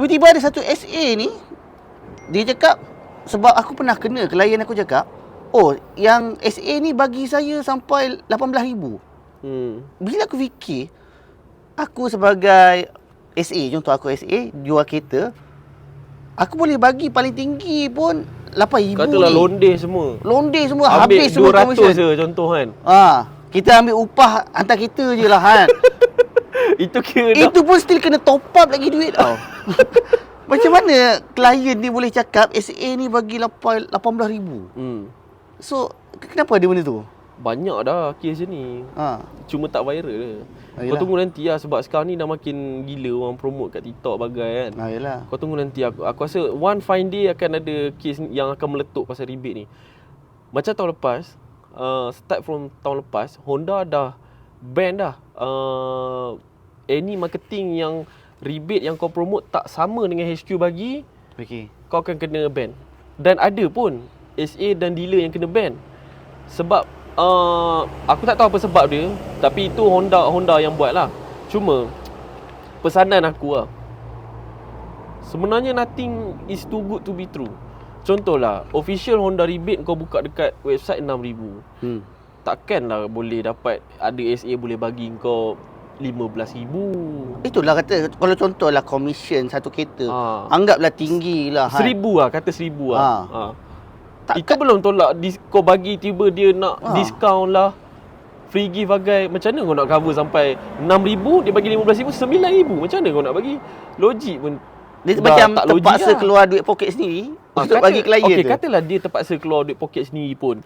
Tiba-tiba ada satu SA ni, dia cakap, sebab aku pernah kena, klien aku cakap, oh, yang SA ni bagi saya sampai 18,000. Bila aku fikir, aku sebagai SA, contoh aku SA, jual kereta, aku boleh bagi paling tinggi pun 8,000 Katalah ni. Londe semua habis semua commission. commission. Ambil 200 je contoh kan. Kita ambil upah hantar kita je lah kan. Itu kira Itu pun still kena top up lagi duit tau. Macam mana klien ni boleh cakap SA ni bagi 18,000? So, kenapa ada benda tu? Banyak dah kes ni. Cuma tak viral je. Kau tunggu nanti lah, sebab sekarang ni dah makin gila orang promote kat TikTok bagai kan. Yalah. Kau tunggu nanti, aku rasa one fine day akan ada kes yang akan meletup pasal rebate ni. Macam tahun lepas, start from tahun lepas, Honda dah ban dah any marketing yang rebate yang kau promote tak sama dengan HQ bagi, kau akan kena ban. Dan ada pun SA dan dealer yang kena ban. Sebab aku tak tahu apa sebab dia, tapi itu Honda yang buat lah. Cuma pesanan aku lah, sebenarnya nothing is too good to be true. Contohlah, official Honda rebate kau buka dekat website 6,000. Takkanlah boleh dapat ada SA boleh bagi kau 15,000. Itulah kata, kalau contohlah komisen satu kereta, anggaplah tinggi lah 1,000 lah, kata 1,000 lah. Itu belum tolak kau bagi tiba dia nak diskaun lah, free gift bagai. Macam mana kau nak cover sampai 6,000, dia bagi 15,000, 9,000. Macam mana kau nak bagi? Logik pun dia macam terpaksa keluar duit poket sendiri untuk bagi klien tu. Katalah dia terpaksa keluar duit poket sendiri pun,